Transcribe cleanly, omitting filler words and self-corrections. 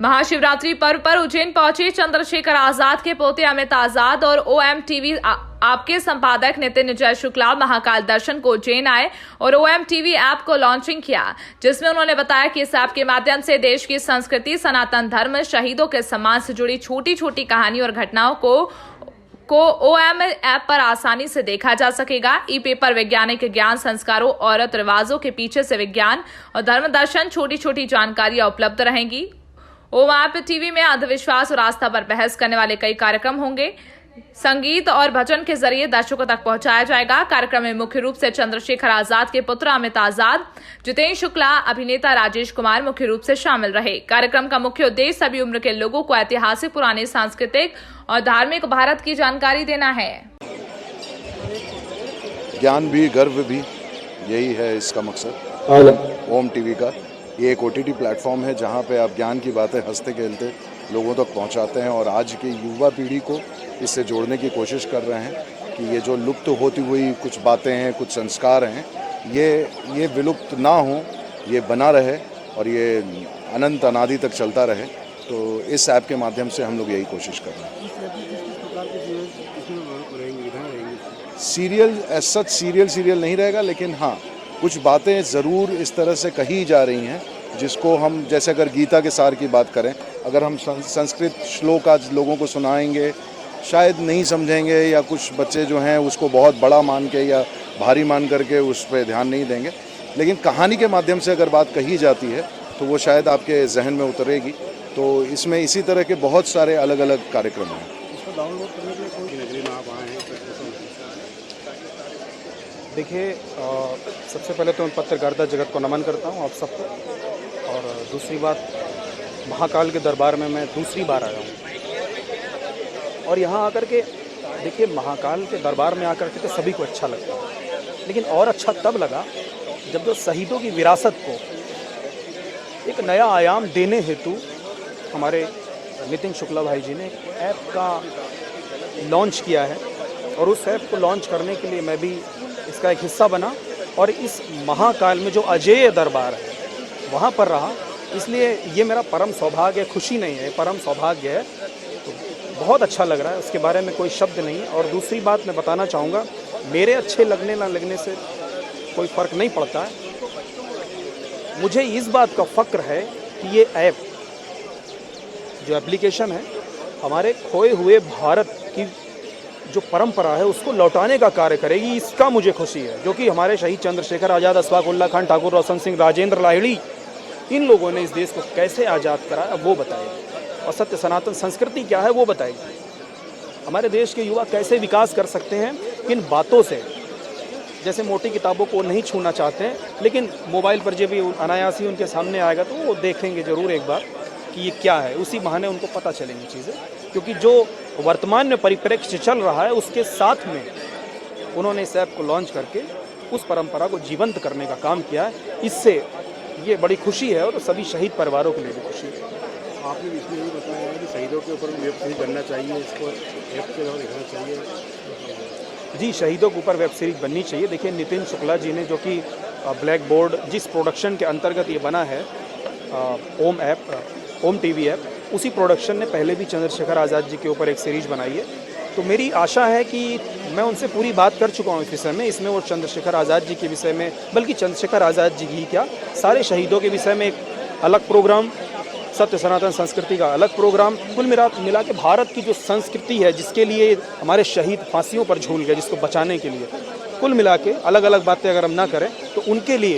महाशिवरात्रि पर्व पर उज्जैन पहुंचे चंद्रशेखर आजाद के पोते अमित आजाद और ओएम टीवी आपके संपादक नितिन जय शुक्ला महाकाल दर्शन को उज्जैन आए और ओएम टीवी ऐप को लॉन्चिंग किया, जिसमें उन्होंने बताया कि इस ऐप के माध्यम से देश की संस्कृति, सनातन धर्म, शहीदों के सम्मान से जुड़ी छोटी छोटी कहानी और घटनाओं को ओएम ऐप पर आसानी से देखा जा सकेगा। ई पेपर वैज्ञानिक ज्ञान, संस्कारों और रिवाजों के पीछे से विज्ञान और धर्म दर्शन, छोटी छोटी जानकारियां उपलब्ध रहेंगी। ओम ऐप टीवी में अंधविश्वास और आस्था पर बहस करने वाले कई कार्यक्रम होंगे। संगीत और भजन के जरिए दर्शकों तक पहुंचाया जाएगा। कार्यक्रम में मुख्य रूप से चंद्रशेखर आजाद के पुत्र अमित आजाद, जितेंद्र शुक्ला, अभिनेता राजेश कुमार मुख्य रूप से शामिल रहे। कार्यक्रम का मुख्य उद्देश्य सभी उम्र के लोगों को ऐतिहासिक, पुराने, सांस्कृतिक और धार्मिक भारत की जानकारी देना है। ज्ञान भी, गर्व भी, यही है इसका मकसद ओम टीवी का। ये एक OTT प्लेटफॉर्म है जहाँ पे आप ज्ञान की बातें हंसते खेलते लोगों तक पहुँचाते हैं और आज की युवा पीढ़ी को इससे जोड़ने की कोशिश कर रहे हैं कि ये जो लुप्त होती हुई कुछ बातें हैं, कुछ संस्कार हैं, ये विलुप्त ना हो, ये बना रहे और ये अनंत अनादि तक चलता रहे। तो इस ऐप के माध्यम से हम लोग यही कोशिश कर रहे हैं। सीरियल नहीं रहेगा, लेकिन हाँ कुछ बातें ज़रूर इस तरह से कही जा रही हैं जिसको हम, जैसे अगर गीता के सार की बात करें, अगर हम संस्कृत श्लोक आज लोगों को सुनाएंगे शायद नहीं समझेंगे, या कुछ बच्चे जो हैं उसको बहुत बड़ा मान के या भारी मान करके उस पर ध्यान नहीं देंगे, लेकिन कहानी के माध्यम से अगर बात कही जाती है तो वो शायद आपके जहन में उतरेगी। तो इसमें इसी तरह के बहुत सारे अलग अलग कार्यक्रम हैं। इसको डाउनलोड करने के लिए कौन सी नगरी में आप आए हैं? देखिए, सबसे पहले तो मैं पत्रकारिता जगत को नमन करता हूँ, आप सबको। और दूसरी बात, महाकाल के दरबार में मैं दूसरी बार आया हूँ और यहाँ आकर के देखिए, महाकाल के दरबार में आकर के तो सभी को अच्छा लगता है, लेकिन और अच्छा तब लगा जब जो शहीदों की विरासत को एक नया आयाम देने हेतु हमारे नितिन शुक्ला भाई जी ने ऐप का लॉन्च किया है और उस ऐप को लॉन्च करने के लिए मैं भी इसका एक हिस्सा बना और इस महाकाल में जो अजेय दरबार है वहाँ पर रहा। इसलिए ये मेरा परम सौभाग्य, खुशी नहीं है, परम सौभाग्य है। तो बहुत अच्छा लग रहा है, उसके बारे में कोई शब्द नहीं है। और दूसरी बात मैं बताना चाहूँगा, मेरे अच्छे लगने ना लगने से कोई फ़र्क नहीं पड़ता है। मुझे इस बात का फ़क्र है कि ये ऐप, जो एप्लीकेशन है, हमारे खोए हुए भारत की जो परंपरा है उसको लौटाने का कार्य करेगी। इसका मुझे खुशी है, जो कि हमारे शहीद चंद्रशेखर आज़ाद, अशफाक उल्लाह खान, ठाकुर रोशन सिंह, राजेंद्र लाहिड़ी, इन लोगों ने इस देश को कैसे आज़ाद कराया वो बताएगी, और सत्य सनातन संस्कृति क्या है वो बताएगी। हमारे देश के युवा कैसे विकास कर सकते हैं किन बातों से, जैसे मोटी किताबों को नहीं छूना चाहते हैं, लेकिन मोबाइल पर जब भी अनायास ही उनके सामने आएगा तो वो देखेंगे ज़रूर एक बार कि ये क्या है। उसी बहाने उनको पता चलेंगी चीज़ें, क्योंकि जो वर्तमान में परिप्रेक्ष्य चल रहा है उसके साथ में उन्होंने इस ऐप को लॉन्च करके उस परंपरा को जीवंत करने का काम किया है। इससे ये बड़ी खुशी है और सभी शहीद परिवारों के लिए भी खुशी है। आपने इसमें ये बताया कि शहीदों के ऊपर वेब सीरीज बनना चाहिए, इसको ऐप के द्वारा दिखाना चाहिए। जी, शहीदों के ऊपर वेब सीरीज बननी चाहिए। देखिए, नितिन शुक्ला जी ने, जो कि ब्लैक बोर्ड जिस प्रोडक्शन के अंतर्गत ये बना है, ओम टीवी ऐप, उसी प्रोडक्शन ने पहले भी चंद्रशेखर आज़ाद जी के ऊपर एक सीरीज बनाई है। तो मेरी आशा है कि मैं उनसे पूरी बात कर चुका हूँ इस विषय में। इसमें वो चंद्रशेखर आज़ाद जी के विषय में, बल्कि चंद्रशेखर आज़ाद जी ही क्या, सारे शहीदों के विषय में एक अलग प्रोग्राम, सत्य सनातन संस्कृति का अलग प्रोग्राम, कुल मिला के भारत की जो संस्कृति है, जिसके लिए हमारे शहीद फांसियों पर झूल गए, जिसको बचाने के लिए, कुल मिला के अलग अलग बातें अगर हम ना करें तो उनके लिए